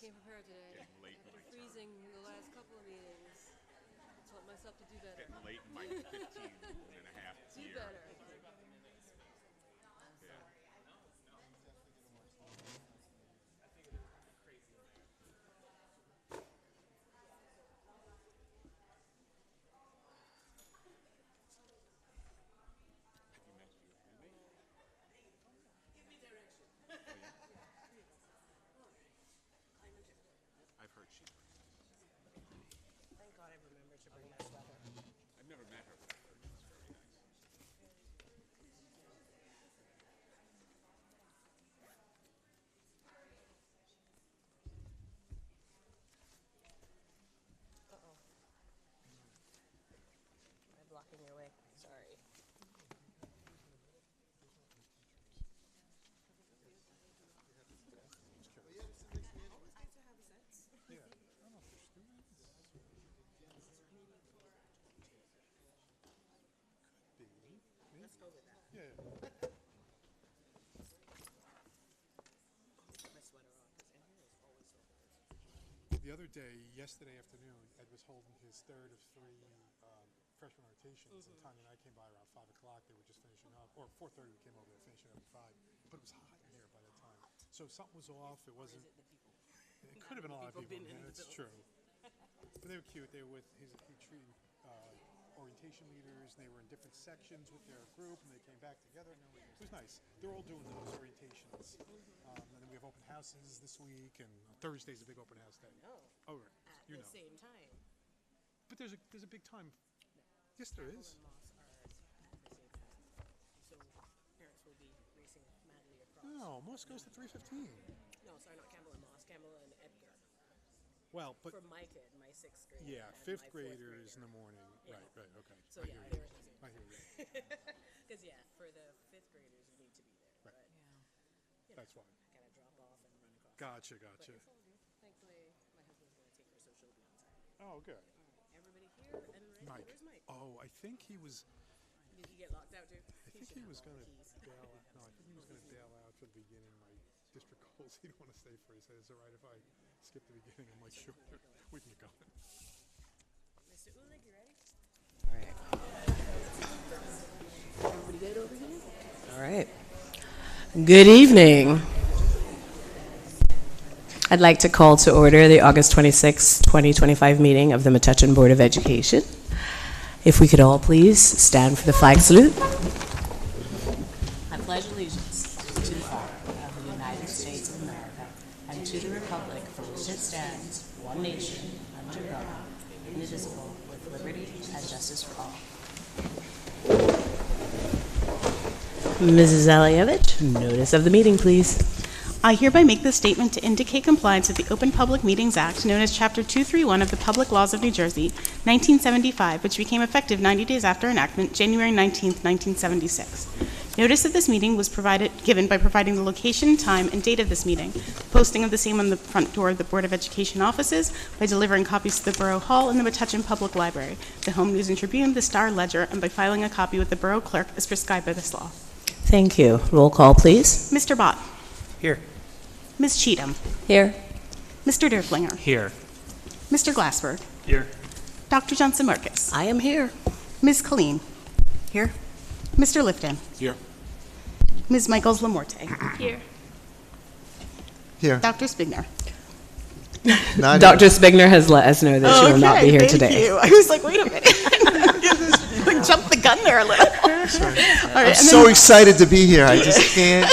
Came prepared today. Getting late in my After freezing the last couple of meetings, I taught myself to do better. Getting late in my 15 and a half Do year. better. Yeah. Have you met your roommate? I've heard she's pretty nice. Thank God I remembered to bring my sweater. I've never met her, but I've heard she's very nice. Uh-oh. I'm blocking your way. Sorry. Let's go with that. Yeah. My sweater on, because in here is always so cold. The other day, yesterday afternoon, Ed was holding his third of three freshman rotations, and Tanya and I came by around 5 o'clock. They were just finishing up, or 4:30 we came over, they were finishing up at 5. But it was hot in here by that time. So something was off. It wasn't. Is it the people? It could have been a lot of people. Been in Yeah, the that's true. But they were cute. They were with he treated orientation leaders, and they were in different sections with their group, and they came back together. It was nice. They're all doing those orientations. And then we have open houses this week, and Thursday's a big open house day. No. Oh, right. At You the know. same time. But there's a big time. Yes, there is. Campbell and Moss are at the same time. So parents will be racing madly across. No, Moss goes to 3:15. No, sorry, not Campbell and Moss. Campbell and Edgar. Well, but For my kid, my 6th grader. yeah, and fifth my 4th graders in grader. the morning. Yeah. Right, okay. So I yeah, hear they're you. at the same I time. hear you. Because yeah, for the 5th graders, you need to be there. Right. But you That's know, why. kind of drop off and run across. Gotcha. But it's all good. Thankfully, my husband's going to take her, so she'll be on time. Oh, good. All right, everybody here and ready. Mike. Where's Mike? Oh, I think he was. Did he get locked out too? I think he was going to bail out. No, I think he was going to bail out for the beginning. My district goals. He didn't want to stay for. He said, "Is it all right if I skip the beginning?" I'm like, "Sure, we can get going." Mr. Ulig, you ready? All right. Everybody good over here? All right. Good evening. I'd like to call to order the August 26, 2025 meeting of the Metuchen Board of Education. If we could all please stand for the flag salute. I pledge allegiance to the flag of the United States of America and to the republic for which it stands, one nation, under God, indivisible, with liberty and justice for all. Mrs. Alievich, notice of the meeting, please. I hereby make this statement to indicate compliance with the Open Public Meetings Act, known as Chapter 231 of the Public Laws of New Jersey, 1975, which became effective 90 days after enactment, January 19, 1976. Notice of this meeting was given by providing the location, time, and date of this meeting, posting of the same on the front door of the Board of Education offices, by delivering copies to the Borough Hall and the Metuchen Public Library, the Home News and Tribune, the Star Ledger, and by filing a copy with the Borough Clerk as prescribed by this law. Thank you. Roll call, please. Mr. Bott. Here. Ms. Cheatham. Here. Mr. Derflinger. Here. Mr. Glassberg. Here. Dr. Johnson Marcus. I am here. Ms. Colleen. Here. Mr. Lifton. Here. Ms. Michaels Lamorte. Here. Here. Dr. Spigner. Not Dr. Spigner has let us know that she will not be here thank today. you. I was like, wait a minute. Jump the gun there a little. All right, I'm and so then- excited to be here. I just can't.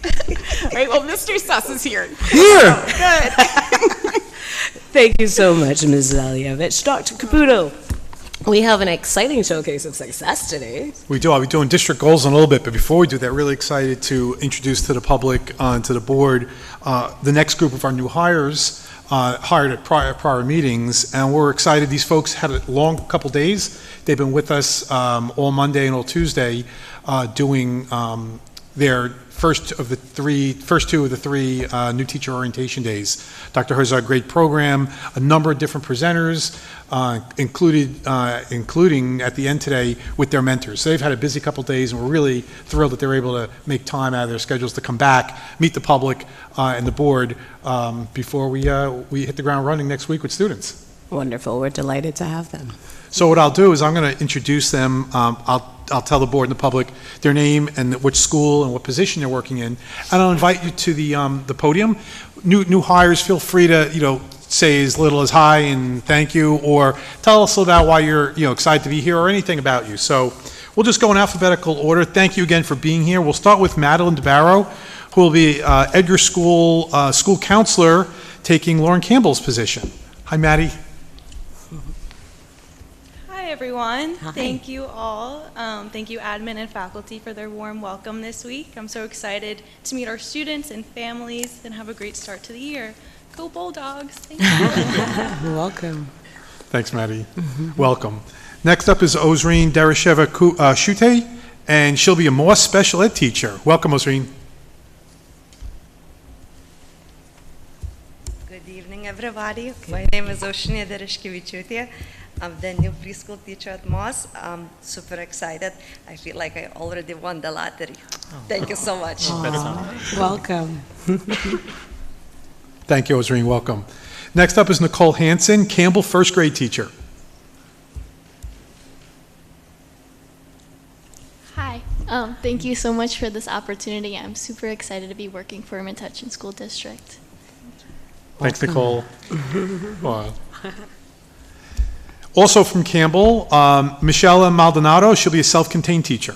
all right, well, Mr. Suss is here. Here! Good. Thank you so much, Mrs. Alievich. Dr. Caputo, we have an exciting showcase of success today. We do. I'll be doing district goals in a little bit, but before we do that, really excited to introduce to the public, to the board, the next group of our new hires, hired at prior meetings, and we're excited. These folks had a long couple days. They've been with us all Monday and all Tuesday, doing their first two of the three new teacher orientation days. Dr. Herzog, great program, a number of different presenters, including at the end today with their mentors. So they've had a busy couple days, and we're really thrilled that they're able to make time out of their schedules to come back, meet the public and the board before we hit the ground running next week with students. Wonderful. We're delighted to have them. So what I'll do is I'm going to introduce them. I'll tell the board and the public their name and which school and what position they're working in, and I'll invite you to the podium. New hires, feel free to say as little as hi and thank you, or tell us about why you're excited to be here or anything about you. So we'll just go in alphabetical order. Thank you again for being here. We'll start with Madeline DeBarrow, who will be Edgar School counselor, taking Lauren Campbell's position. Hi, Maddie. Hi, everyone. Hi. Thank you all. Thank you, admin and faculty, for their warm welcome this week. I'm so excited to meet our students and families and have a great start to the year. Go Bulldogs. Thank you. You're welcome. Thanks, Maddie. Welcome. Next up is Ozreen Deresheva Shute, and she'll be a Moss special ed teacher. Welcome, Ozreen. Good evening, everybody. My name is Oshnia Dereshkevichutia. I'm the new preschool teacher at Moss. I'm super excited. I feel like I already won the lottery. Thank you so much. Welcome. Thank you, Ozreen. Welcome. Next up is Nicole Hansen, Campbell first grade teacher. Hi. Thank you so much for this opportunity. I'm super excited to be working for Metuchen School District. Thanks, Nicole. Wow. Also from Campbell, Michelle Maldonado. She'll be a self-contained teacher.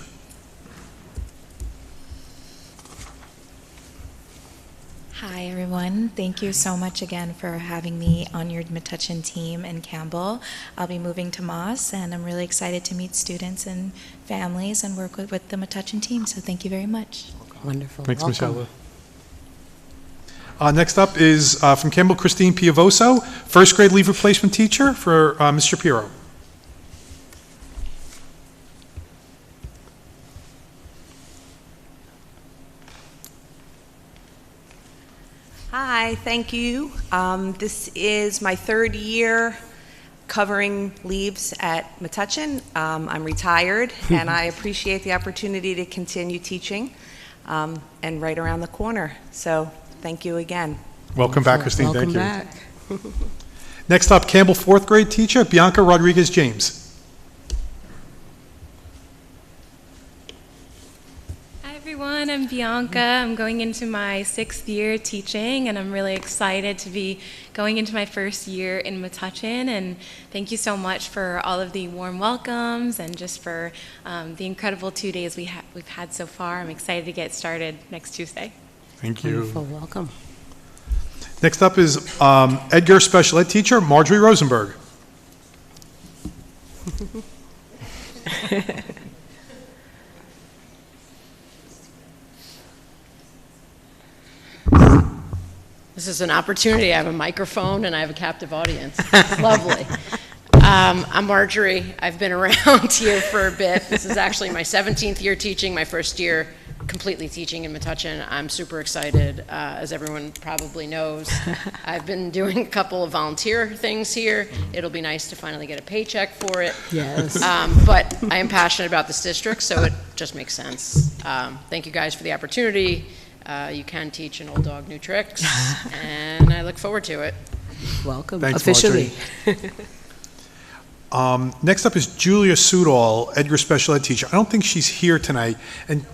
Hi, everyone. Thank you so much again for having me on your Metuchen team in Campbell. I'll be moving to Moss, and I'm really excited to meet students and families and work with the Metuchen team, so thank you very much. Wonderful. Thanks, Welcome. Michelle. Next up is from Campbell, Christine Piavoso, first grade leave replacement teacher for Ms. Shapiro. Hi, thank you. This is my third year covering leaves at Metuchen. I'm retired, and I appreciate the opportunity to continue teaching and right around the corner. So thank you again. Welcome back, Christine. Welcome Thank you. back. Next up, Campbell fourth grade teacher, Bianca Rodriguez James. Hi, everyone. I'm Bianca. I'm going into my 6th year teaching, and I'm really excited to be going into my first year in Metuchen. And thank you so much for all of the warm welcomes and just for the incredible 2 days we've had so far. I'm excited to get started next Tuesday. Thank you. Wonderful. Welcome. Next up is Edgar special ed teacher, Marjorie Rosenberg. This is an opportunity. I have a microphone and I have a captive audience. It's lovely. I'm Marjorie. I've been around here for a bit. This is actually my 17th year teaching, my first year completely teaching in Metuchen. I'm super excited, as everyone probably knows. I've been doing a couple of volunteer things here. It'll be nice to finally get a paycheck for it. Yes. But I am passionate about this district, so it just makes sense. Thank you guys for the opportunity. You can teach an old dog new tricks, and I look forward to it. Welcome. Thanks, officially. Next up is Julia Sudall, Edgar special ed teacher. I don't think she's here tonight, and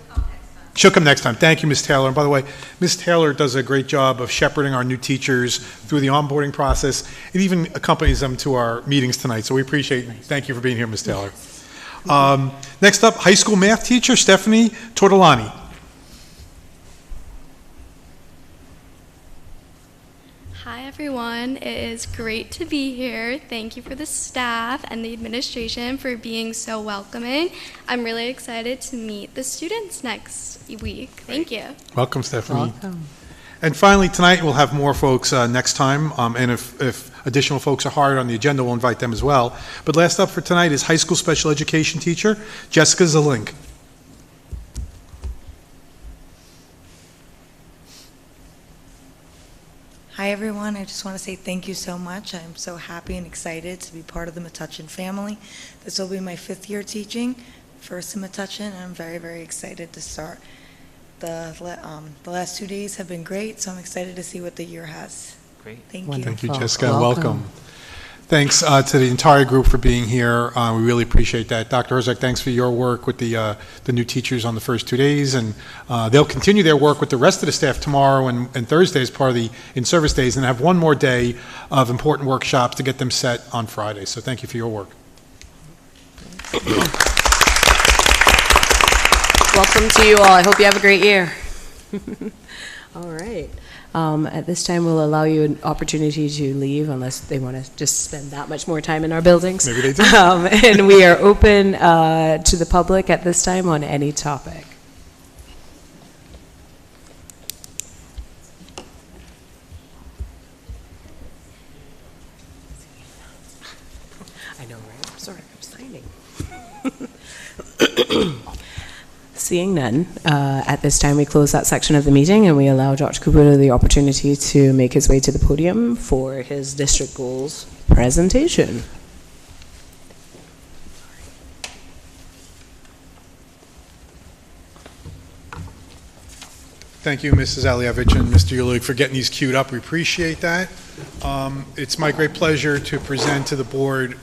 she'll come next time. Thank you, Ms. Taylor. And by the way, Ms. Taylor does a great job of shepherding our new teachers through the onboarding process. It even accompanies them to our meetings tonight, so we appreciate it. Thank you for being here, Ms. Taylor. Next up, high school math teacher, Stephanie Tortolani. Hi, everyone. It is great to be here. Thank you for the staff and the administration for being so welcoming. I'm really excited to meet the students next week. Thank you. Welcome, Stephanie. Welcome. And finally, tonight we'll have more folks next time, and if additional folks are hired on the agenda, we'll invite them as well. But last up for tonight is high school special education teacher, Jessica Zelink. Hi, everyone. I just want to say thank you so much. I'm so happy and excited to be part of the Metuchen family. This will be my 5th year teaching, first in Metuchen, and I'm very, very excited to start. The last 2 days have been great, so I'm excited to see what the year has. Great. Thank you. Thank you, Wonderful. Jessica. Welcome. Thanks to the entire group for being here. We really appreciate that. Dr. Herzog, thanks for your work with the new teachers on the first 2 days, and they'll continue their work with the rest of the staff tomorrow and Thursday as part of the in-service days, and have one more day of important workshops to get them set on Friday. So thank you for your work. Welcome to you all. I hope you have a great year. All right. At this time, we'll allow you an opportunity to leave unless they want to just spend that much more time in our buildings. Maybe they do. And we are open to the public at this time on any topic. I know, right? I'm sorry, I'm signing. Seeing none, at this time we close that section of the meeting and we allow Dr. Caputo the opportunity to make his way to the podium for his district goals presentation. Thank you, Mrs. Alievich and Mr. Ulig, for getting these queued up. We appreciate that. It's my great pleasure to present to the board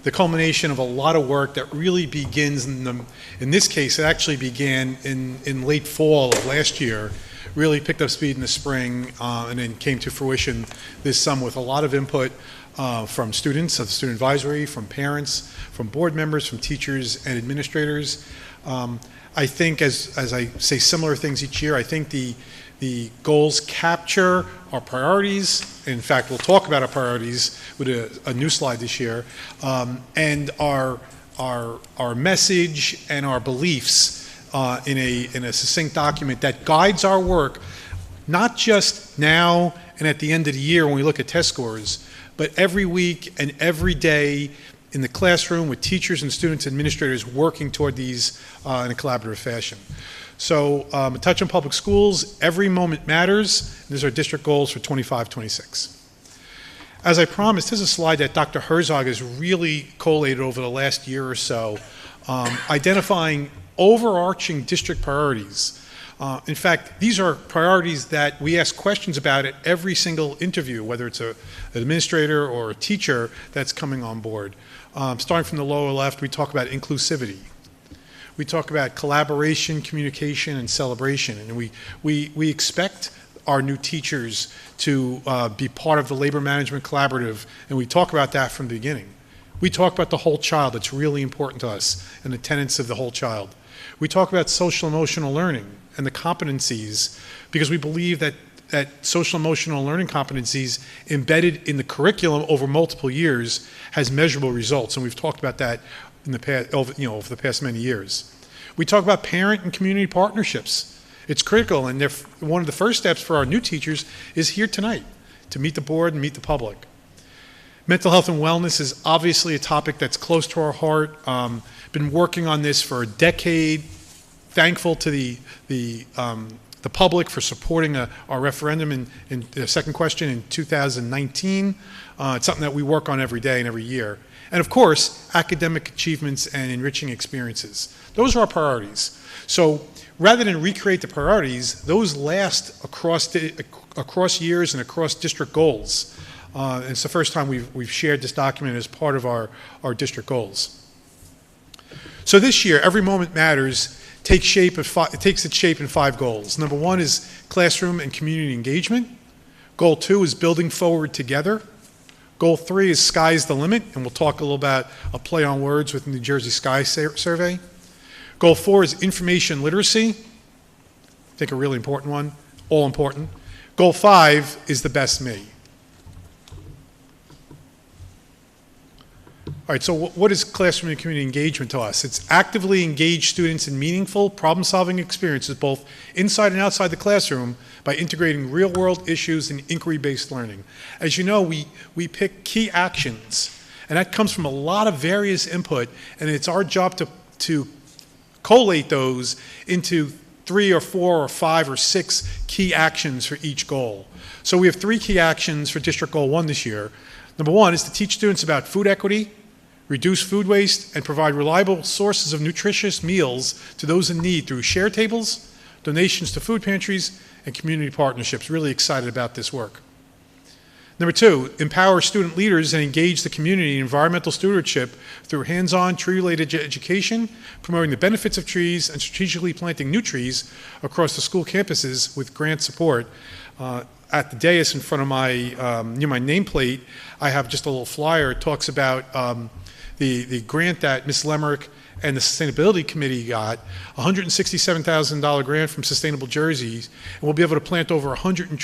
the culmination of a lot of work that really begins in this case, it actually began in late fall of last year, really picked up speed in the spring, and then came to fruition this summer with a lot of input from students of the student advisory, from parents, from board members, from teachers and administrators. I think, as I say similar things each year, I think the goals capture our priorities. In fact, we'll talk about our priorities with a new slide this year, and our message and our beliefs in a succinct document that guides our work, not just now and at the end of the year when we look at test scores, but every week and every day in the classroom with teachers and students and administrators working toward these in a collaborative fashion. So Metuchen Public Schools, every moment matters. These are district goals for 25-26. As I promised, this is a slide that Dr. Herzog has really collated over the last year or so, identifying overarching district priorities. In fact, these are priorities that we ask questions about at every single interview, whether it's an administrator or a teacher that's coming on board. Starting from the lower left, we talk about inclusivity. We talk about collaboration, communication, and celebration. And we expect our new teachers to be part of the labor management collaborative, and we talk about that from the beginning. We talk about the whole child. That's really important to us, and the tenets of the whole child. We talk about social emotional learning and the competencies, because we believe that social emotional learning competencies embedded in the curriculum over multiple years has measurable results, and we've talked about that in the past, over the past many years. We talk about parent and community partnerships. It's critical, and one of the first steps for our new teachers is here tonight, to meet the board and meet the public. Mental health and wellness is obviously a topic that's close to our heart. Been working on this for a decade. Thankful to the public for supporting our referendum in the second question in 2019. It's something that we work on every day and every year. And of course, academic achievements and enriching experiences. Those are our priorities. So rather than recreate the priorities, those last across years and across district goals. It's the first time we've shared this document as part of our district goals. So this year, Every Moment Matters takes its shape in 5 goals. Number 1 is classroom and community engagement. Goal 2 is building forward together. Goal 3 is sky's the limit, and we'll talk a little about a play on words with the New Jersey Sky Survey. Goal 4 is information literacy. I think a really important one, all important. Goal 5 is the best me. All right, so what is classroom and community engagement to us? It's actively engage students in meaningful problem-solving experiences, both inside and outside the classroom, by integrating real-world issues and inquiry-based learning. As you know, we pick key actions, and that comes from a lot of various input, and it's our job to collate those into 3 or 4 or 5 or 6 key actions for each goal. So we have 3 key actions for District Goal 1 this year. Number 1 is to teach students about food equity, reduce food waste, and provide reliable sources of nutritious meals to those in need through share tables, donations to food pantries, and community partnerships. Really excited about this work. Number 2, empower student leaders and engage the community in environmental stewardship through hands-on tree-related education, promoting the benefits of trees and strategically planting new trees across the school campuses with grant support. At the dais in front of my, near my nameplate, I have just a little flyer. It talks about the grant that Ms. Lemerick and the Sustainability Committee got, a $167,000 grant from Sustainable Jerseys, and we'll be able to plant over 100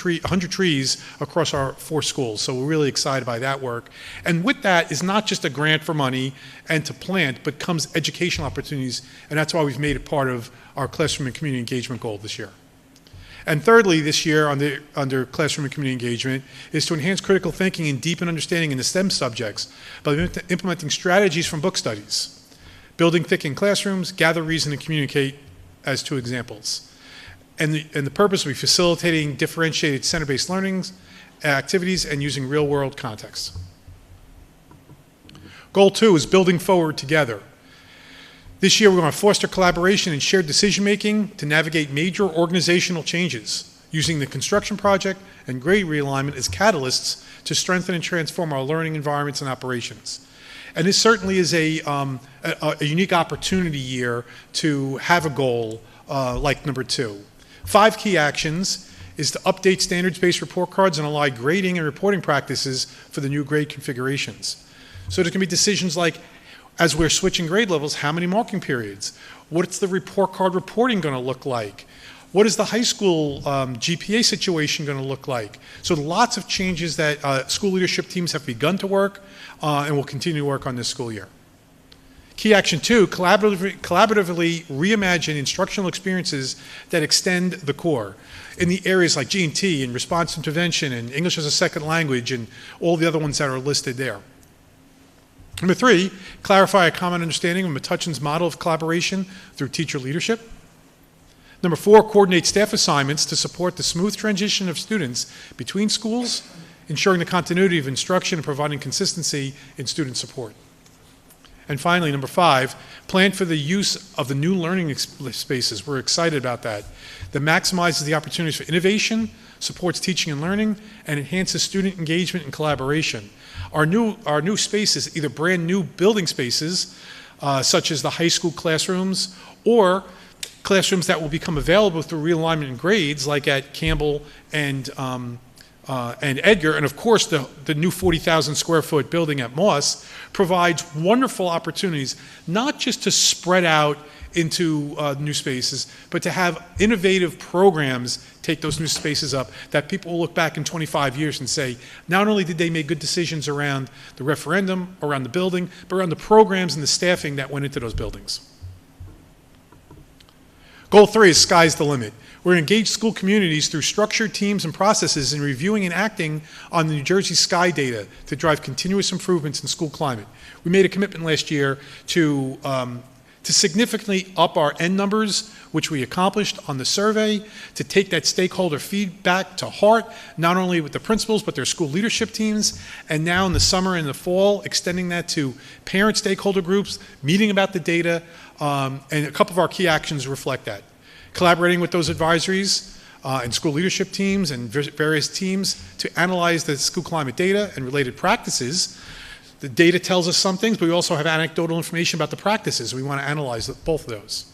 trees across our 4 schools. So we're really excited by that work. And with that is not just a grant for money and to plant, but comes educational opportunities, and that's why we've made it part of our classroom and community engagement goal this year. And thirdly, this year under classroom and community engagement is to enhance critical thinking and deepen understanding in the STEM subjects by implementing strategies from book studies. Building thick in classrooms, gather, reason, and communicate as 2 examples. And the purpose will be facilitating differentiated center-based learnings, activities, and using real-world context. Goal 2 is building forward together. This year, we're going to foster collaboration and shared decision-making to navigate major organizational changes, using the construction project and grade realignment as catalysts to strengthen and transform our learning environments and operations. And this certainly is a unique opportunity year to have a goal like number 2. 5 key actions is to update standards-based report cards and align grading and reporting practices for the new grade configurations. So there can be decisions like, as we're switching grade levels, how many marking periods? What's the report card reporting going to look like? What is the high school GPA situation going to look like? So lots of changes that school leadership teams have begun to work and will continue to work on this school year. Key action 2, collaboratively reimagine instructional experiences that extend the core in the areas like G&T and response intervention and English as a second language and all the other ones that are listed there. Number 3, clarify a common understanding of Metuchen's model of collaboration through teacher leadership. Number 4, coordinate staff assignments to support the smooth transition of students between schools, ensuring the continuity of instruction and providing consistency in student support. And finally, number 5, plan for the use of the new learning spaces. We're excited about that. That maximizes the opportunities for innovation, supports teaching and learning, and enhances student engagement and collaboration. Our new spaces, either brand new building spaces, such as the high school classrooms, or classrooms that will become available through realignment and grades, like at Campbell and Edgar, and of course the new 40,000 square foot building at Moss provides wonderful opportunities, not just to spread out into new spaces, but to have innovative programs take those new spaces up that people will look back in 25 years and say, not only did they make good decisions around the referendum, around the building, but around the programs and the staffing that went into those buildings. Goal 3 is sky's the limit. We're going to engage school communities through structured teams and processes in reviewing and acting on the New Jersey Sky data to drive continuous improvements in school climate. We made a commitment last year to significantly up our N numbers, which we accomplished on the survey, to take that stakeholder feedback to heart, not only with the principals, but their school leadership teams, and now in the summer and the fall, extending that to parent stakeholder groups, meeting about the data, and a couple of our key actions reflect that. Collaborating with those advisories and school leadership teams and various teams to analyze the school climate data and related practices. The data tells us some things, but we also have anecdotal information about the practices. We want to analyze both of those.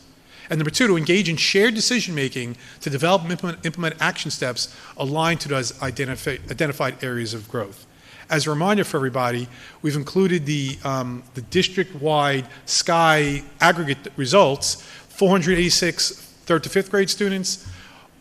And number 2, to engage in shared decision-making to develop and implement action steps aligned to those identified areas of growth. As a reminder for everybody, we've included the district-wide SKY aggregate results, 486 3rd to 5th grade students,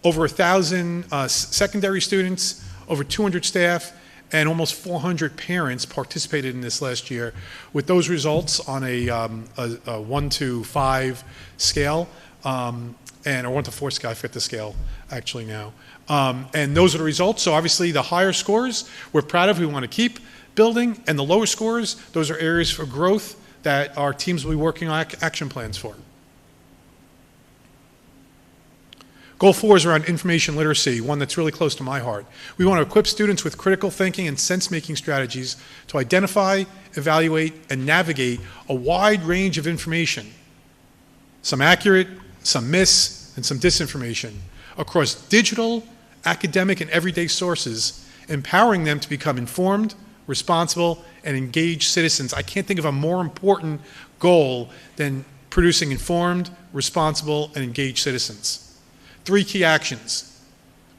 over 1,000 secondary students, over 200 staff, and almost 400 parents participated in this last year. With those results on a 1 to 5 scale, and a 1 to 4 scale, I forget the scale actually now. And those are the results. So obviously the higher scores we're proud of, we want to keep building, and the lower scores, those are areas for growth that our teams will be working on action plans for. Goal 4 is around information literacy, one that's really close to my heart. We want to equip students with critical thinking and sense-making strategies to identify, evaluate, and navigate a wide range of information, some accurate, some mis, and some disinformation, across digital, academic, and everyday sources, empowering them to become informed, responsible, and engaged citizens. I can't think of a more important goal than producing informed, responsible, and engaged citizens. 3 key actions.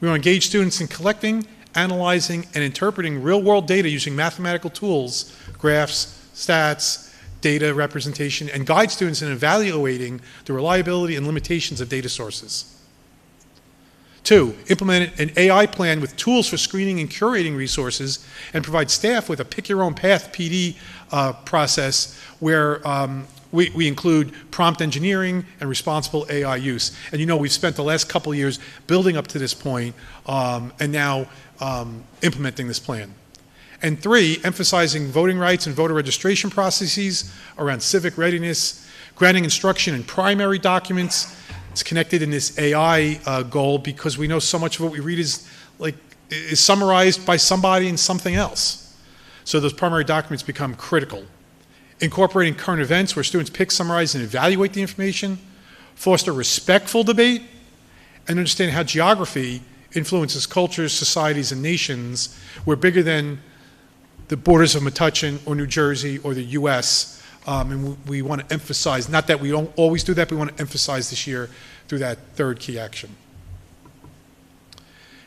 We want to engage students in collecting, analyzing, and interpreting real-world data using mathematical tools, graphs, stats, data representation, and guide students in evaluating the reliability and limitations of data sources. 2, implement an AI plan with tools for screening and curating resources, and provide staff with a pick-your-own-path PD process where we include prompt engineering and responsible AI use. And you know, we've spent the last couple of years building up to this point and now implementing this plan. And 3, emphasizing voting rights and voter registration processes around civic readiness, granting instruction in primary documents. It's connected in this AI goal because we know so much of what we read is summarized by somebody in something else. So those primary documents become critical. Incorporating current events where students pick, summarize, and evaluate the information, foster respectful debate, and understand how geography influences cultures, societies, and nations. We're bigger than the borders of Metuchen or New Jersey or the US, and we want to emphasize, not that we don't always do that, but we want to emphasize this year through that 3rd key action.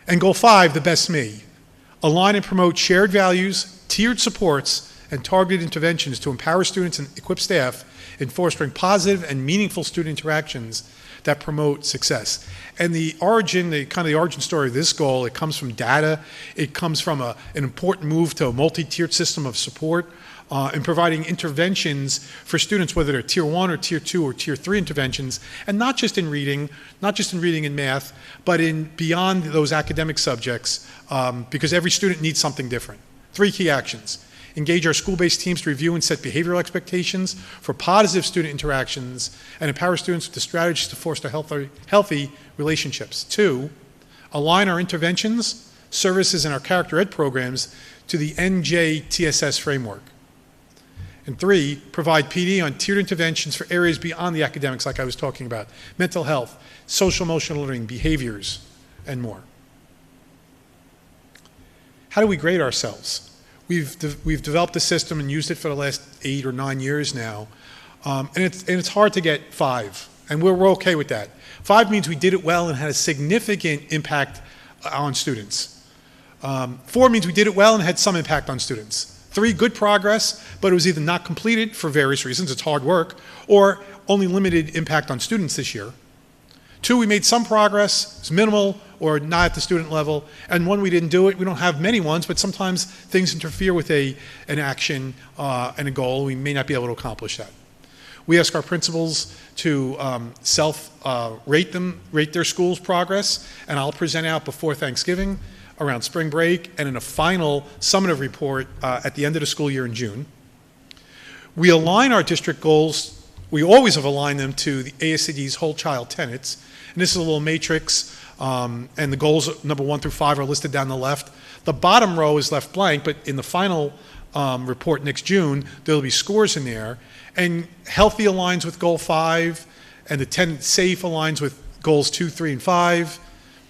And goal 5, the best me. Align and promote shared values, tiered supports, and targeted interventions to empower students and equip staff in fostering positive and meaningful student interactions that promote success. And the origin story of this goal, it comes from data. It comes from an important move to a multi-tiered system of support and providing interventions for students, whether they're Tier 1 or Tier 2 or Tier 3 interventions, and not just in reading and math, but in beyond those academic subjects, because every student needs something different. 3 key actions. Engage our school-based teams to review and set behavioral expectations for positive student interactions, and empower students with the strategies to foster healthy relationships. 2, align our interventions, services, and our character ed programs to the NJTSS framework. And 3, provide PD on tiered interventions for areas beyond the academics like I was talking about, mental health, social emotional learning, behaviors, and more. How do we grade ourselves? We've developed a system and used it for the last 8 or 9 years now, and it's hard to get 5, and we're okay with that. 5 means we did it well and had a significant impact on students. 4 means we did it well and had some impact on students. 3, good progress, but it was either not completed for various reasons, it's hard work, or only limited impact on students this year. 2, we made some progress, it's minimal or not at the student level. And 1, we didn't do it. We don't have many ones, but sometimes things interfere with an action and a goal. We may not be able to accomplish that. We ask our principals to rate their school's progress, and I'll present out before Thanksgiving, around spring break, and in a final summative report at the end of the school year in June. We align our district goals. We always have aligned them to the ASCD's whole child tenets. And this is a little matrix, and the goals number 1 through 5 are listed down the left. The bottom row is left blank, but in the final report next June, there'll be scores in there. And healthy aligns with goal 5, and the tenant safe aligns with goals 2, 3, and 5.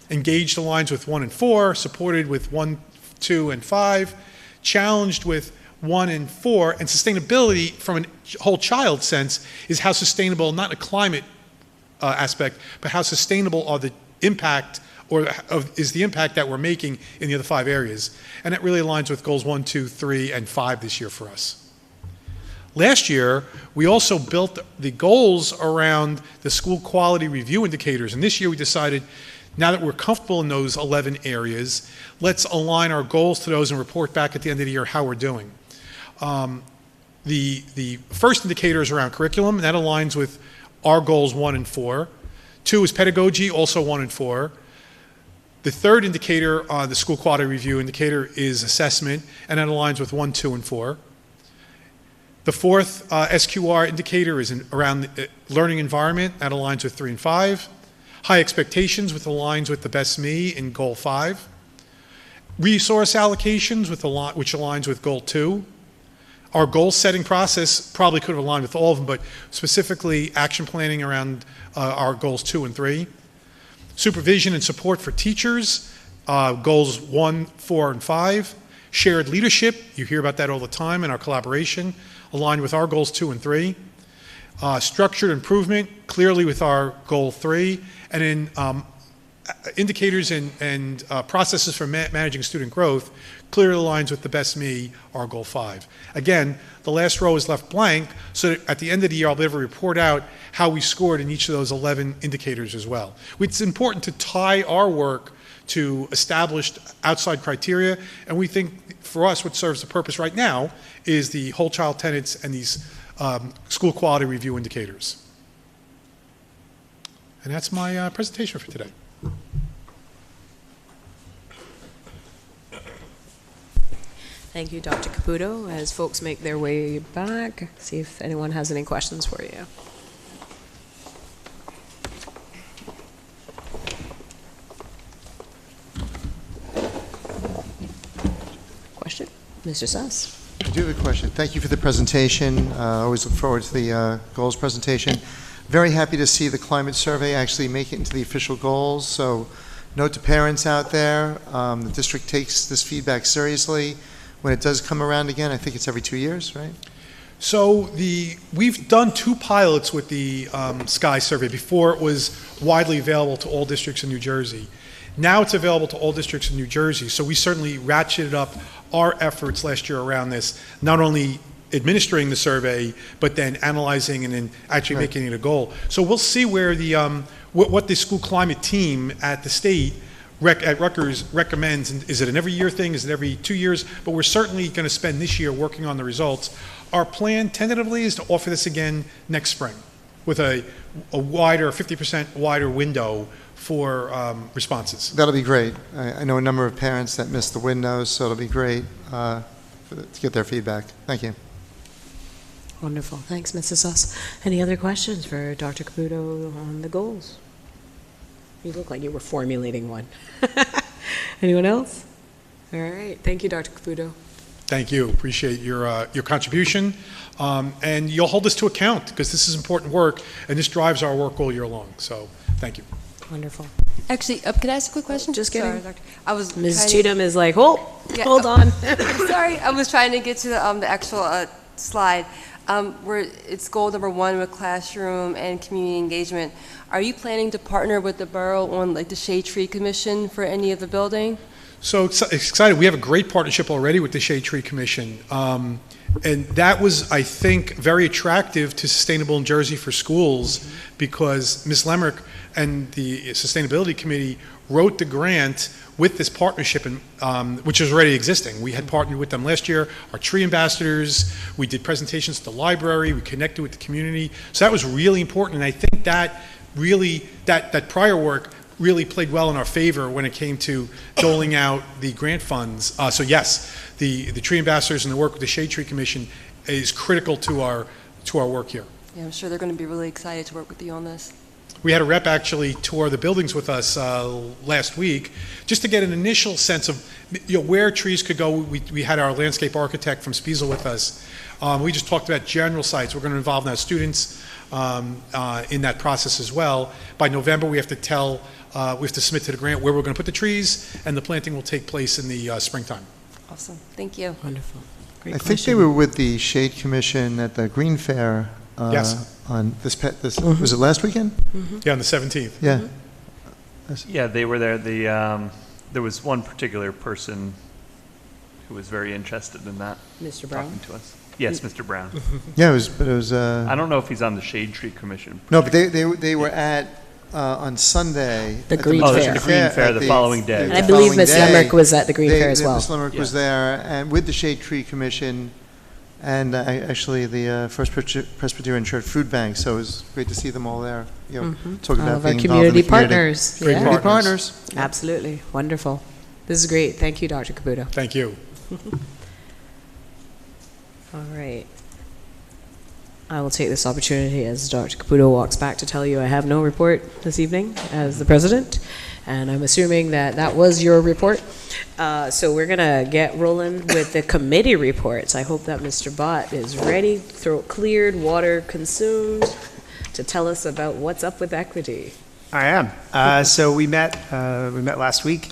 Engaged aligns with 1 and 4, supported with 1, 2, and 5. Challenged with 1 and 4, and sustainability from a whole child sense is how sustainable, not a climate aspect, but how sustainable are the impact, is the impact that we're making in the other 5 areas. And that really aligns with goals 1, 2, 3, and 5 this year for us. Last year, we also built the goals around the school quality review indicators. And this year we decided, now that we're comfortable in those 11 areas, let's align our goals to those and report back at the end of the year how we're doing. The first indicator is around curriculum, and that aligns with our goals 1 and 4. 2 is pedagogy, also 1 and 4. The third indicator, the school quality review indicator, is assessment, and that aligns with 1, 2, and 4. The fourth SQR indicator is around the learning environment, that aligns with 3 and 5. High expectations, which aligns with the best me in Goal 5. Resource allocations, which aligns with Goal 2. Our goal-setting process probably could have aligned with all of them, but specifically action planning around our Goals 2 and 3. Supervision and support for teachers, Goals 1, 4, and 5. Shared leadership, you hear about that all the time in our collaboration, aligned with our Goals 2 and 3. Structured improvement, clearly with our Goal 3. And in indicators and processes for managing student growth clearly aligns with the best me, our Goal 5. Again, the last row is left blank, so that at the end of the year I'll be able to report out how we scored in each of those 11 indicators as well. It's important to tie our work to established outside criteria, and we think for us what serves the purpose right now is the whole child tenets and these school quality review indicators. And that's my presentation for today. Thank you, Dr. Caputo. As folks make their way back, see if anyone has any questions for you. Question? Mr. Suss. I do have a question. Thank you for the presentation. Always look forward to the goals presentation. Very happy to see the climate survey actually make it into the official goals. So note to parents out there, the district takes this feedback seriously. When it does come around again, I think it's every 2 years, right? So we've done 2 pilots with the SKY survey before it was widely available to all districts in New Jersey. Now it's available to all districts in New Jersey, so we certainly ratcheted up our efforts last year around this, not only administering the survey, but then analyzing and then actually making it a goal. So we'll see where the what the school climate team at the state at Rutgers recommends. And is it an every year thing? Is it every 2 years? But we're certainly going to spend this year working on the results. Our plan tentatively is to offer this again next spring with a wider, 50% wider window for responses. That'll be great. I know a number of parents that missed the windows, so it'll be great to get their feedback. Thank you. Wonderful. Thanks, Mrs. Suss. Any other questions for Dr. Caputo on the goals? You look like you were formulating one. Anyone else? All right. Thank you, Dr. Caputo. Thank you. Appreciate your contribution. And you'll hold us to account because this is important work and this drives our work all year long. So thank you. Wonderful. Actually, can I ask a quick question? Just kidding. Sorry, Doctor. I was Ms. Cheatham is like, hold on. Sorry, I was trying to get to the actual slide where it's goal number 1 with classroom and community engagement. Are you planning to partner with the borough on like the Shade Tree Commission for any of the building? So excited. We have a great partnership already with the Shade Tree Commission. And that was, I think, very attractive to Sustainable in Jersey for Schools because Ms. Lemrick and the Sustainability Committee wrote the grant with this partnership, which is already existing. We had partnered with them last year, our tree ambassadors, we did presentations to the library, we connected with the community. So that was really important, and I think that really, that prior work really played well in our favor when it came to doling out the grant funds. So yes, the tree ambassadors and the work with the Shade Tree Commission is critical to our work here. Yeah, I'm sure they're going to be really excited to work with you on this. We had a rep actually tour the buildings with us last week just to get an initial sense of where trees could go. We had our landscape architect from Spiesel with us. We just talked about general sites. We're going to involve now students in that process as well. By November, we have to submit to the grant where we're going to put the trees, and the planting will take place in the springtime. Awesome. Thank you. Wonderful. Great I question. think they were with the Shade Commission at the Green Fair. Yes. On this was it last weekend? Yeah, on the 17th. Yeah. Yeah, they were there. There was one particular person who was very interested in that. Mr. Brown? Talking to us. Yes, Mr. Brown. Yeah, it was. I don't know if he's on the Shade Tree Commission. No, but they were at on Sunday. The at Green Fair. The Green Fair the following day. And I believe Ms. Lemrick was at the Green Fair as well. Ms. Lemrick was there, and with the Shade Tree Commission, and actually the First Presbyterian Church Food Bank. So it was great to see them all there. Talking about our being community involved in the partners. Community partners. Absolutely. Wonderful. This is great. Thank you, Dr. Caputo. Thank you. All right. I will take this opportunity as Dr. Caputo walks back to tell you I have no report this evening as the president, and I'm assuming that that was your report. So we're going to get rolling with the committee reports. I hope that Mr. Bott is ready, throat cleared, water consumed, to tell us about what's up with equity. I am. So we met last week,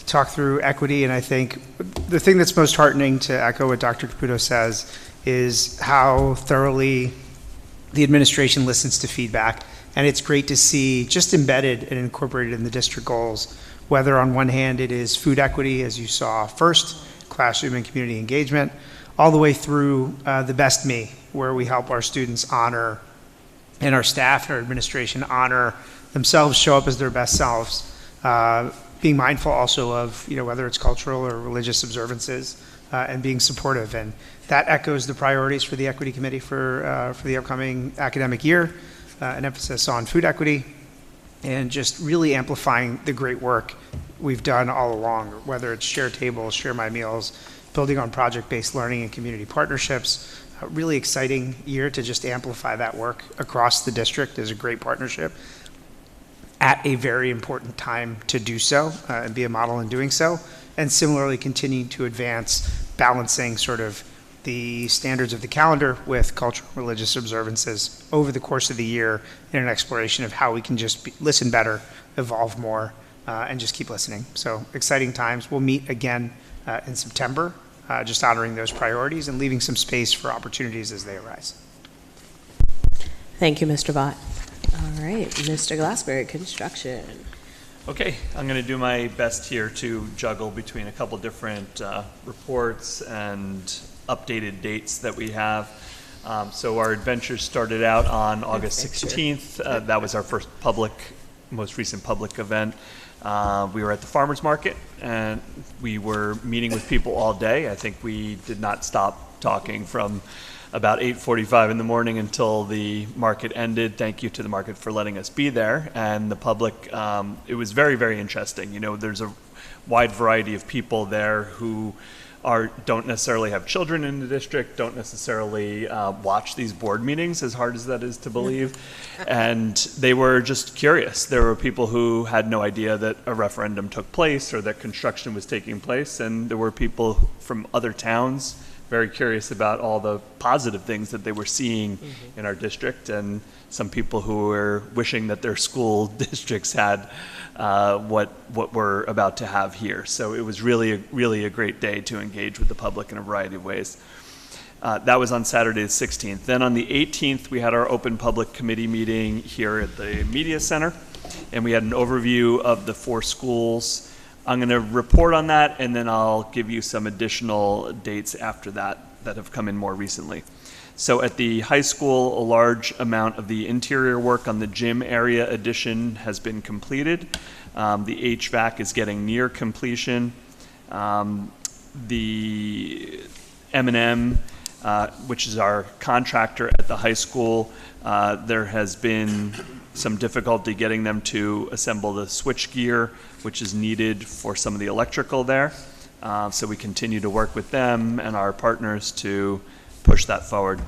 talked through equity, and I think the thing that's most heartening, to echo what Dr. Caputo says, is how thoroughly the administration listens to feedback. And it's great to see just embedded and incorporated in the district goals, whether on one hand it is food equity, as you saw first, classroom and community engagement, all the way through the best me, where we help our students honor, and our staff and our administration honor themselves, show up as their best selves, being mindful also of, whether it's cultural or religious observances, and being supportive. And that echoes the priorities for the Equity Committee for the upcoming academic year, an emphasis on food equity, and just really amplifying the great work we've done all along, whether it's Share Tables, Share My Meals, building on project-based learning and community partnerships. A really exciting year to just amplify that work across the district. Is a great partnership at a very important time to do so, and be a model in doing so. And similarly, continuing to advance balancing sort of the standards of the calendar with cultural religious observances over the course of the year in an exploration of how we can just listen better, evolve more, and just keep listening. So exciting times. We'll meet again in September, just honoring those priorities and leaving some space for opportunities as they arise. Thank you, Mr. Bott. All right, Mr. Glassberg, construction. Okay, I'm going to do my best here to juggle between a couple different reports and updated dates that we have. So our adventure started out on August 16th. That was our first most recent public event. We were at the farmers market, and we were meeting with people all day. I think we did not stop talking from about 8:45 in the morning until the market ended. Thank you to the market for letting us be there. And the public, it was very, very interesting. There's a wide variety of people there who don't necessarily have children in the district, don't necessarily watch these board meetings, as hard as that is to believe. And they were just curious. There were people who had no idea that a referendum took place or that construction was taking place. And there were people from other towns very curious about all the positive things that they were seeing in our district, and some people who were wishing that their school districts had what we're about to have here. So it was really a great day to engage with the public in a variety of ways. That was on Saturday the 16th. Then on the 18th, we had our open public committee meeting here at the Media Center, and we had an overview of the 4 schools. I'm going to report on that, and then I'll give you some additional dates after that have come in more recently. So at the high school, a large amount of the interior work on the gym area addition has been completed. The HVAC is getting near completion. The M&M, which is our contractor at the high school, there has been some difficulty getting them to assemble the switch gear, which is needed for some of the electrical there. So we continue to work with them and our partners to push that forward.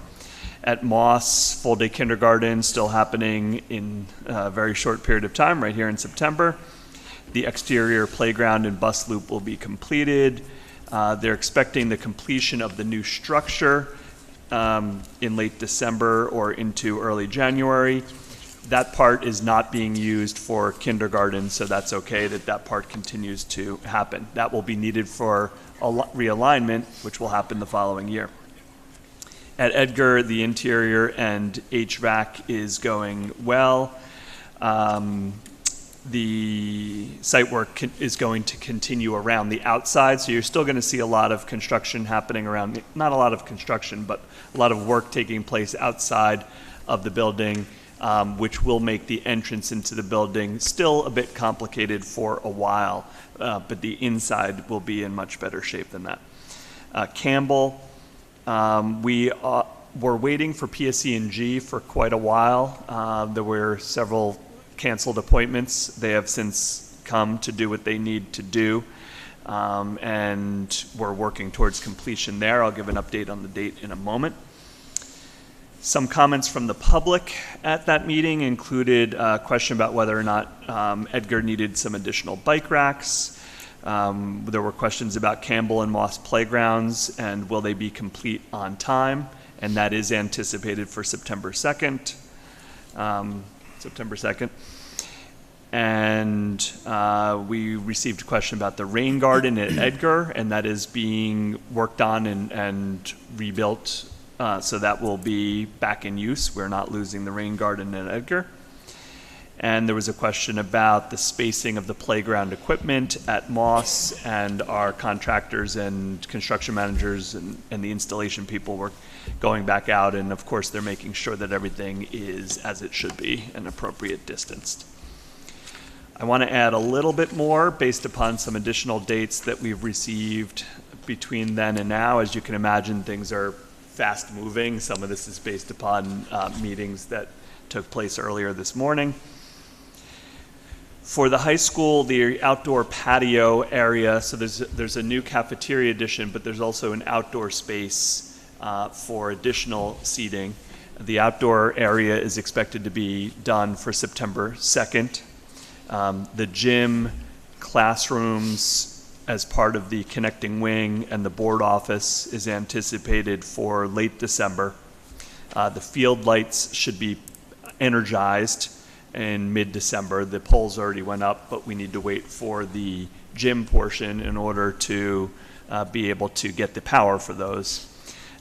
At Moss, full day kindergarten still happening in a very short period of time, right here in September. The exterior playground and bus loop will be completed. They're expecting the completion of the new structure in late December or into early January. That part is not being used for kindergarten, so that's okay that part continues to happen. That will be needed for realignment, which will happen the following year. At Edgar, the interior and HVAC is going well. The site work is going to continue around the outside, so you're still going to see a lot of construction happening around, not a lot of construction, but a lot of work taking place outside of the building, which will make the entrance into the building still a bit complicated for a while, but the inside will be in much better shape than that. Campbell, we were waiting for PSE&G for quite a while. There were several canceled appointments. They have since come to do what they need to do, and we're working towards completion there. I'll give an update on the date in a moment. Some comments from the public at that meeting included a question about whether or not Edgar needed some additional bike racks. There were questions about Campbell and Moss playgrounds and will they be complete on time, and that is anticipated for September 2nd. And we received a question about the rain garden at Edgar, and that is being worked on and rebuilt, so that will be back in use. We're not losing the rain garden at Edgar. And there was a question about the spacing of the playground equipment at Moss, and our contractors and construction managers and the installation people were going back out, and of course they're making sure that everything is as it should be and appropriate distanced. I want to add a little bit more based upon some additional dates that we've received between then and now. As you can imagine, things are fast moving. Some of this is based upon meetings that took place earlier this morning. For the high school, the outdoor patio area, so there's a new cafeteria addition, but there's also an outdoor space for additional seating. The outdoor area is expected to be done for September 2nd. The gym, classrooms, as part of the connecting wing, and the board office is anticipated for late December. The field lights should be energized in mid-December. The poles already went up, but we need to wait for the gym portion in order to be able to get the power for those.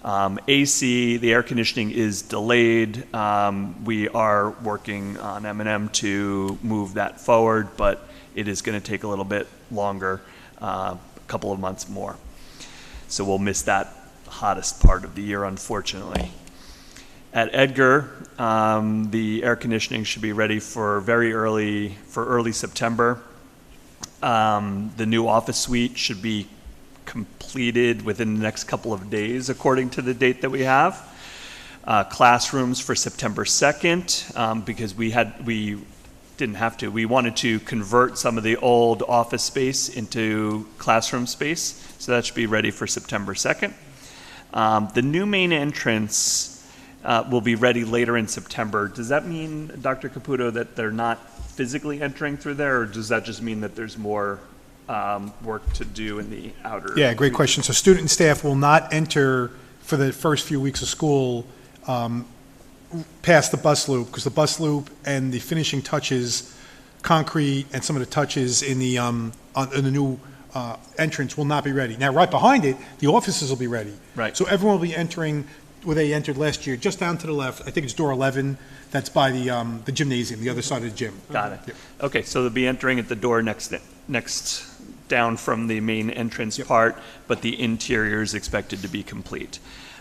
AC, the air conditioning is delayed. We are working on M&M to move that forward, but it is going to take a little bit longer, a couple of months more. So we'll miss that hottest part of the year, unfortunately. At Edgar, the air conditioning should be ready for early September. The new office suite should be completed within the next couple of days, according to the date that we have. Classrooms for September 2nd, because we wanted to convert some of the old office space into classroom space, so that should be ready for September 2nd. The new main entrance will be ready later in September. Does that mean, Dr. Caputo, that they're not physically entering through there, or does that just mean that there's more work to do in the outer? Yeah, great question. So student and staff will not enter for the first few weeks of school past the bus loop, because the bus loop and the finishing touches, concrete and some of the touches in the new entrance will not be ready. Now, right behind it, the offices will be ready. Right. So everyone will be entering where they entered last year, just down to the left. I think it's door 11. That's by the gymnasium, the other side of the gym. Got it. Yep. Okay, so they'll be entering at the door next down from the main entrance part, but the interior is expected to be complete.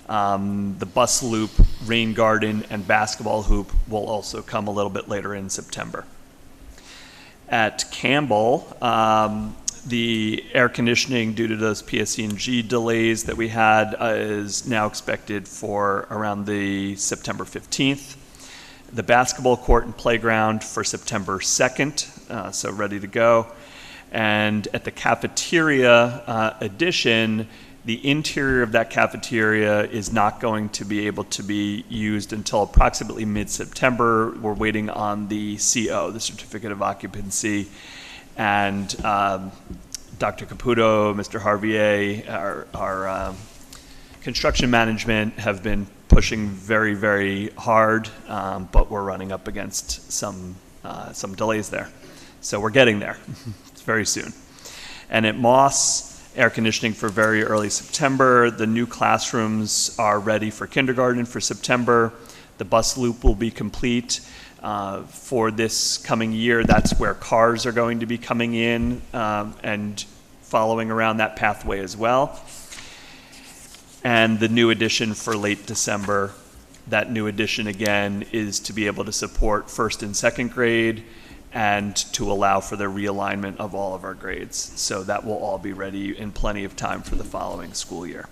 The bus loop, rain garden, and basketball hoop will also come a little bit later in September. At Campbell, the air conditioning, due to those PSC&G delays that we had, is now expected for around the September 15th. The basketball court and playground for September 2nd, so ready to go. And at the cafeteria addition, the interior of that cafeteria is not going to be able to be used until approximately mid-September. We're waiting on the CO, the Certificate of Occupancy, and Dr. Caputo, Mr. Harvier, our construction management have been pushing very, very hard, but we're running up against some delays there. So we're getting there. It's very soon. And at Moss, air conditioning for very early September. The new classrooms are ready for kindergarten for September. The bus loop will be complete. For this coming year, that's where cars are going to be coming in and following around that pathway as well. And the new addition for late December, that new addition again is to be able to support first and second grade and to allow for the realignment of all of our grades. So that will all be ready in plenty of time for the following school year.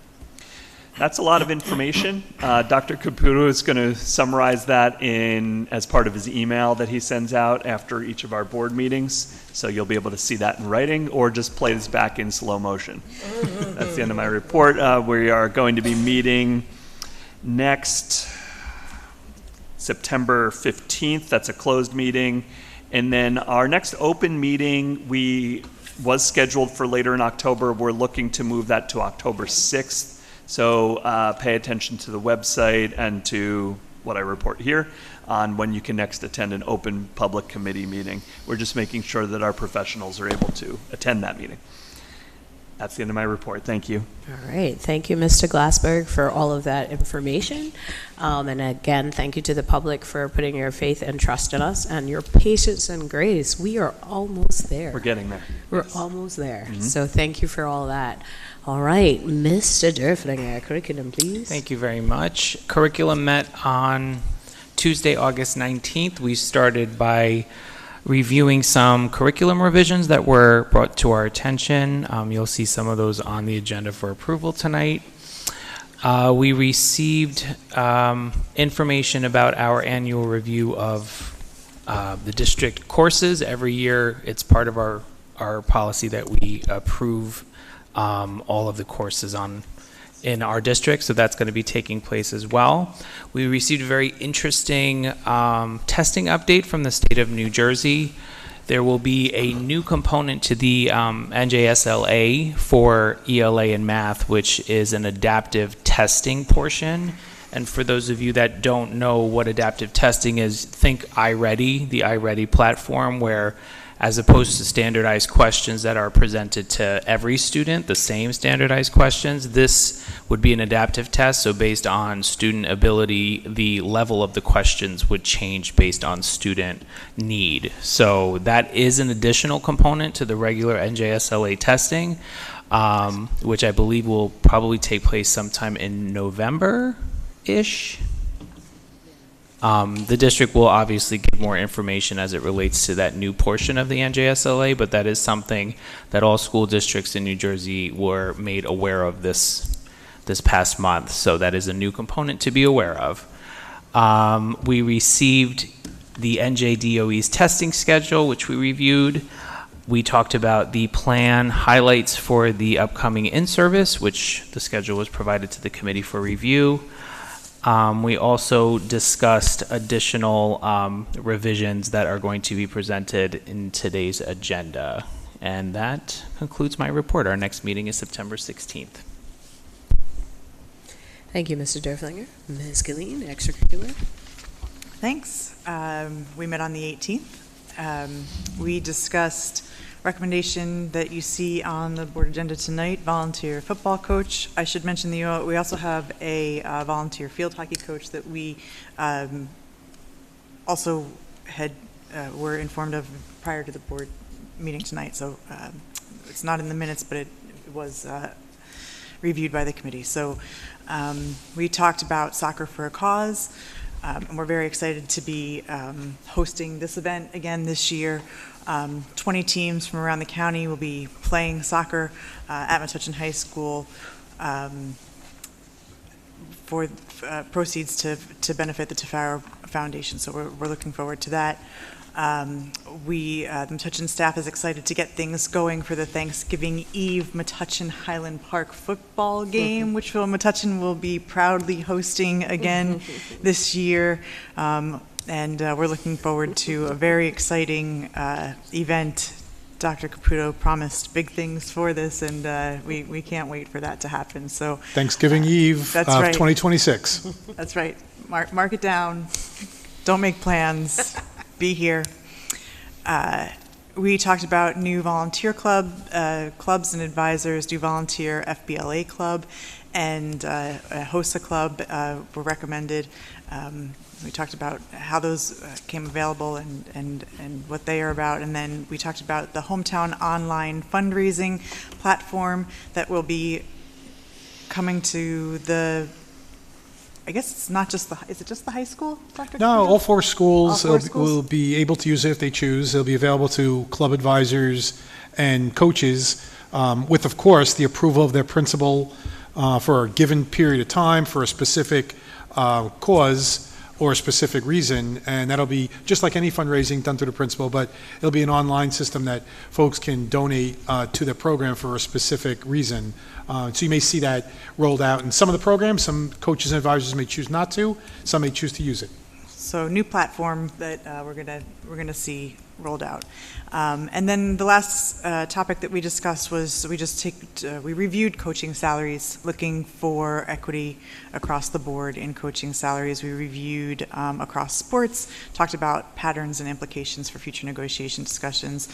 That's a lot of information. Dr. Caputo is going to summarize that as part of his email that he sends out after each of our board meetings. So you'll be able to see that in writing or just play this back in slow motion. That's the end of my report. We are going to be meeting next September 15th. That's a closed meeting. And then our next open meeting was scheduled for later in October. We're looking to move that to October 6th. So pay attention to the website and to what I report here on when you can next attend an open public committee meeting. We're just making sure that our professionals are able to attend that meeting. That's the end of my report. Thank you. All right. Thank you, Mr. Glassberg, for all of that information. And again, thank you to the public for putting your faith and trust in us and your patience and grace. We are almost there. We're getting there. We're almost there. So thank you for all that. All right. Mr. Derflinger, curriculum, please. Thank you very much. Curriculum met on Tuesday, August 19th. We started by reviewing some curriculum revisions that were brought to our attention. You'll see some of those on the agenda for approval tonight. We received information about our annual review of the district courses. Every year, it's part of our policy that we approve all of the courses in our district, so that's going to be taking place as well. We received a very interesting testing update from the state of New Jersey. There will be a new component to the NJSLA for ELA and math, which is an adaptive testing portion. And for those of you that don't know what adaptive testing is, think iReady, the iReady platform, where as opposed to standardized questions that are presented to every student, the same standardized questions, this would be an adaptive test. So based on student ability, the level of the questions would change based on student need. So that is an additional component to the regular NJSLA testing, which I believe will probably take place sometime in November-ish. The district will obviously give more information as it relates to that new portion of the NJSLA, but that is something that all school districts in New Jersey were made aware of this past month. So that is a new component to be aware of. We received the NJDOE's testing schedule, which we reviewed. We talked about the plan highlights for the upcoming in-service, which the schedule was provided to the committee for review. We also discussed additional revisions that are going to be presented in today's agenda. And that concludes my report. Our next meeting is September 16th. Thank you, Mr. Derflinger. Ms. Gilleen, extracurricular. Thanks. We met on the 18th. We discussed recommendation that you see on the board agenda tonight, volunteer football coach. I should mention we also have a volunteer field hockey coach that we also were informed of prior to the board meeting tonight. So it's not in the minutes, but it was reviewed by the committee. So we talked about Soccer for a Cause, and we're very excited to be hosting this event again this year. 20 teams from around the county will be playing soccer at Metuchen High School for proceeds to benefit the Tafaro Foundation. So we're looking forward to that. The Metuchen staff is excited to get things going for the Thanksgiving Eve Metuchen Highland Park football game, which Metuchen will be proudly hosting again this year. And we're looking forward to a very exciting event. Dr. Caputo promised big things for this, and we can't wait for that to happen. So Thanksgiving Eve that's of right. 2026. That's right. Mark it down. Don't make plans. Be here. We talked about new volunteer clubs and advisors, do volunteer FBLA club, and HOSA club were recommended. We talked about how those came available and what they are about. And then we talked about the Hometown Online fundraising platform that will be coming to I guess it's not just is it just the high school, Dr. No, Caputo? all four schools, All four schools? will be able to use it if they choose. They'll be available to club advisors and coaches with, of course, the approval of their principal for a given period of time for a specific cause or a specific reason, and that'll be just like any fundraising done through the principal, but it'll be an online system that folks can donate to the program for a specific reason. So you may see that rolled out in some of the programs. Some coaches and advisors may choose not to. Some may choose to use it. So new platform that we're gonna see rolled out. And then the last topic that we discussed was we reviewed coaching salaries, looking for equity across the board in coaching salaries. We reviewed across sports, talked about patterns and implications for future negotiation discussions.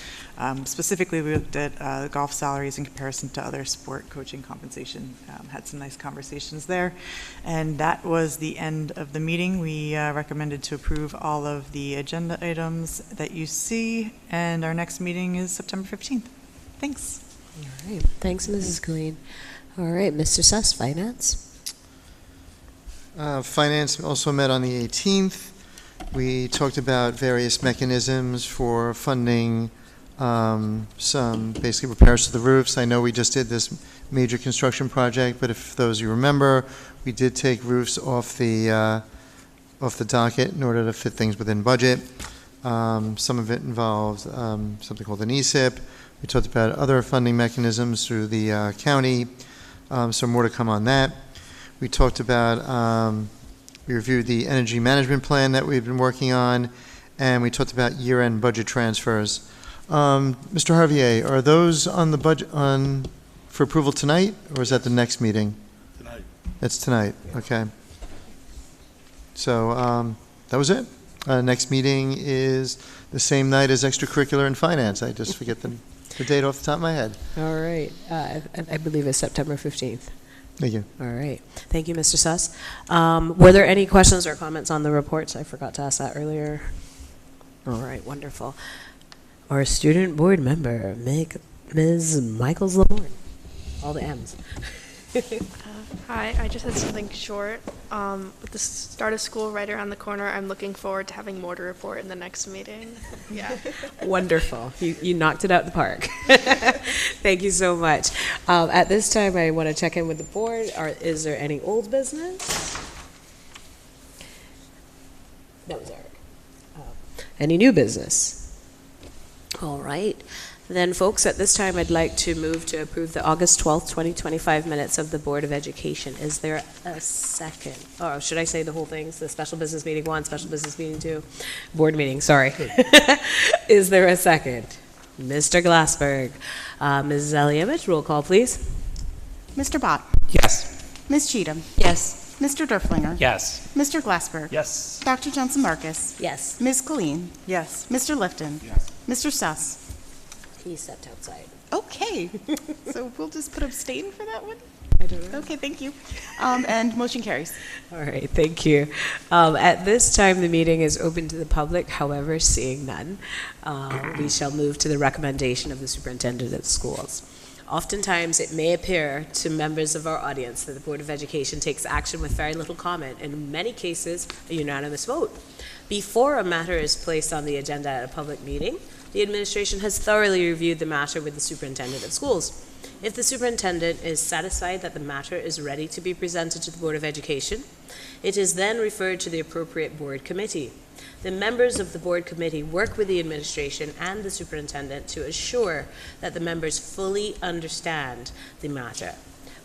Specifically, we looked at golf salaries in comparison to other sport coaching compensation. Had some nice conversations there. And that was the end of the meeting. We recommended to approve all of the agenda items that you see, and our next meeting is September 15th. Thanks. All right. Thanks, Mrs. Colleen. All right, Mr. Suss, Finance. Finance also met on the 18th. We talked about various mechanisms for funding some basically repairs to the roofs. I know we just did this major construction project, but if those of you remember, we did take roofs off the docket in order to fit things within budget. Some of it involved something called an ESIP. We talked about other funding mechanisms through the county, so more to come on that. We talked about, we reviewed the energy management plan that we've been working on, and we talked about year-end budget transfers. Mr. Harvier, are those on the budget for approval tonight, or is that the next meeting? Tonight. It's tonight, okay. So that was it. Next meeting is the same night as extracurricular and finance. I just forget the date off the top of my head. All right. I believe it's September 15th. Thank you. All right. Thank you, Mr. Suss. Were there any questions or comments on the reports? I forgot to ask that earlier. All right, wonderful. Our student board member, Ms. Michaels Lamorne. All the M's. Hi, I just had something short. With the start of school right around the corner, I'm looking forward to having more to report in the next meeting. Yeah. Wonderful. You knocked it out the park. Thank you so much. At this time, I want to check in with the board. Is there any old business? That was Eric. Any new business? All right. Then, folks, at this time, I'd like to move to approve the August 12th, 2025 minutes of the Board of Education. Is there a second? Or should I say the whole thing? The special business meeting 1, special business meeting 2, board meeting, sorry. Is there a second? Mr. Glassberg. Mrs. Elievich, roll call, please. Mr. Bott. Yes. Ms. Cheatham. Yes. Mr. Derflinger. Yes. Mr. Glassberg. Yes. Dr. Johnson Marcus. Yes. Ms. Colleen. Yes. Mr. Lifton. Yes. Mr. Suss. He stepped outside. Okay. So we'll just put abstain for that one? I don't know. Okay, thank you. And motion carries. All right, thank you. At this time, the meeting is open to the public. However, seeing none, we shall move to the recommendation of the superintendent of schools. Oftentimes, it may appear to members of our audience that the Board of Education takes action with very little comment, and in many cases, a unanimous vote. Before a matter is placed on the agenda at a public meeting, the administration has thoroughly reviewed the matter with the superintendent of schools. If the superintendent is satisfied that the matter is ready to be presented to the Board of Education, it is then referred to the appropriate board committee. The members of the board committee work with the administration and the superintendent to assure that the members fully understand the matter.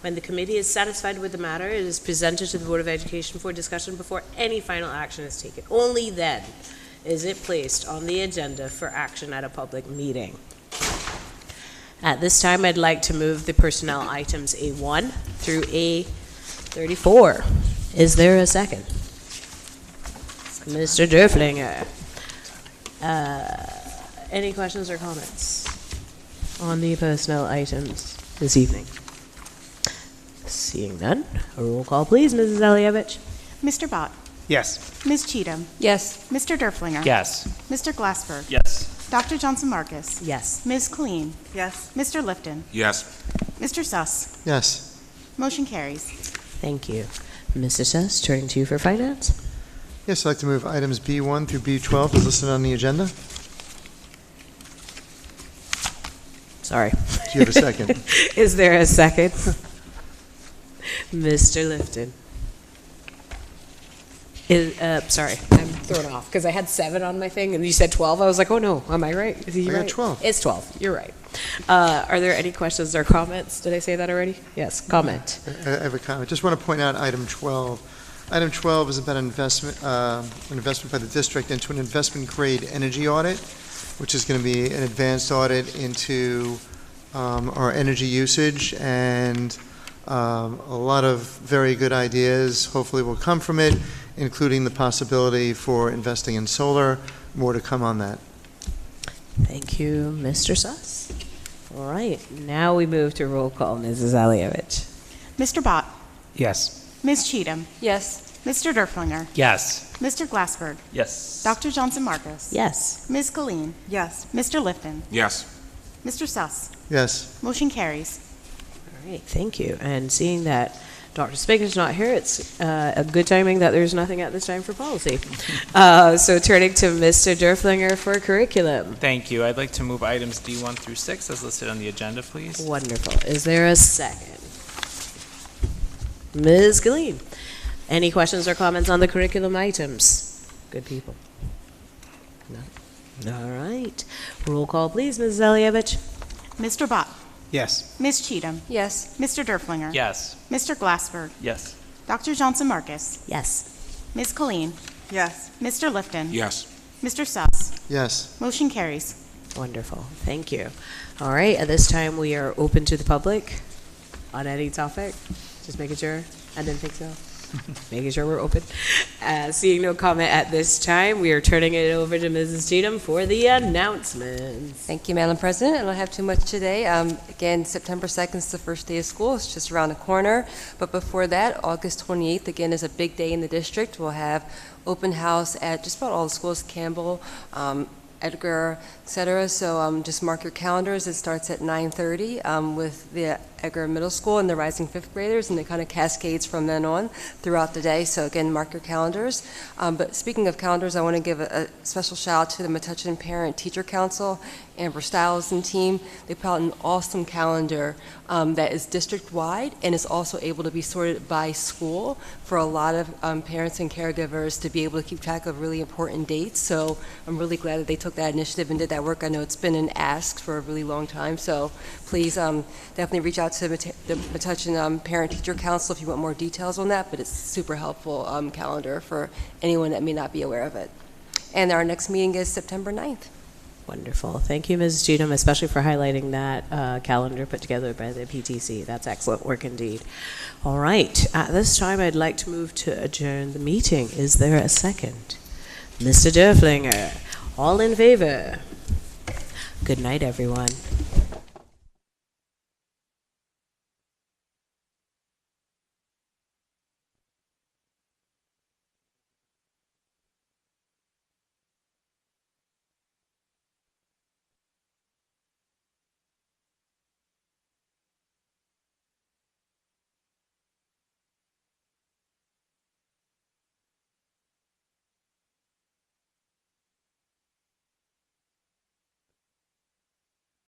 When the committee is satisfied with the matter, it is presented to the Board of Education for discussion before any final action is taken. Only then is it placed on the agenda for action at a public meeting. At this time, I'd like to move the personnel items A1 through A34. Is there a second? Mr. Derflinger. Any questions or comments on the personnel items this evening? Seeing none, a roll call, please, Mrs. Elievich. Mr. Bott. Yes. Ms. Cheatham. Yes. Mr. Derflinger. Yes. Mr. Glassberg. Yes. Dr. Johnson Marcus. Yes. Ms. Colleen. Yes. Mr. Lifton. Yes. Mr. Suss. Yes. Motion carries. Thank you. Mr. Suss, turning to you for finance. Yes, I'd like to move items B1 through B12 as listed on the agenda. Sorry. Do you have a second? Is there a second? Mr. Lifton. Sorry, I'm thrown off because I had 7 on my thing and you said 12. I was like, oh no, am I right? Is he I got right? 12. It's 12. You're right. Are there any questions or comments? Did I say that already? Yes, comment. I have a comment. Just want to point out item 12. Item 12 is about an investment by the district into an investment-grade energy audit, which is going to be an advanced audit into our energy usage, and a lot of very good ideas hopefully will come from it, including the possibility for investing in solar. More to come on that. Thank you, Mr. Suss. All right, now we move to roll call. Mrs. Alievich. Mr. Bott. Yes. Ms. Cheatham. Yes. Mr. Derflinger. Yes. Mr. Glassberg. Yes. Dr. Johnson Marcus. Yes. Ms. Colleen. Yes. Mr. Lifton. Yes. Mr. Suss. Yes. Motion carries. All right, thank you. And seeing that Dr. Spiger's not here, it's a good timing that there's nothing at this time for policy. So turning to Mr. Derflinger for curriculum. Thank you. I'd like to move items D1 through 6 as listed on the agenda, please. Wonderful. Is there a second? Ms. Gilleen, any questions or comments on the curriculum items? Good people. No? All right. Roll call, please, Mrs. Alievich. Mr. Bott. Yes. Ms. Cheatham. Yes. Mr. Derflinger. Yes. Mr. Glassberg. Yes. Dr. Johnson Marcus. Yes. Ms. Colleen. Yes. Mr. Lifton. Yes. Mr. Suss. Yes. Motion carries. Wonderful. Thank you. All right. At this time, we are open to the public on any topic. Just making sure. I didn't think so. Making sure we're open. Seeing no comment at this time, we are turning it over to Mrs. Cheatham for the announcements. Thank you, Madam President. I don't have too much today. Again, September 2nd is the first day of school. It's just around the corner. But before that, August 28th, again, is a big day in the district. We'll have open house at just about all the schools, Campbell, Edgar, et cetera. So just mark your calendars. It starts at 9:30 with the Edgar Middle School and the rising fifth graders, and it kind of cascades from then on throughout the day. So again, mark your calendars. But speaking of calendars, I want to give a special shout out to the Metuchen Parent Teacher Council, Amber Stiles and team. They put out an awesome calendar that is district-wide and is also able to be sorted by school for a lot of parents and caregivers to be able to keep track of really important dates. So I'm really glad that they took that initiative and did that work. I know it's been an ask for a really long time. So please definitely reach out to the Metuchen Parent Teacher Council if you want more details on that, but it's a super helpful calendar for anyone that may not be aware of it. And our next meeting is September 9th. Wonderful. Thank you, Mrs. Cheatham, especially for highlighting that calendar put together by the PTC. That's excellent work indeed. All right. At this time, I'd like to move to adjourn the meeting. Is there a second? Mr. Derflinger, all in favor? Good night, everyone.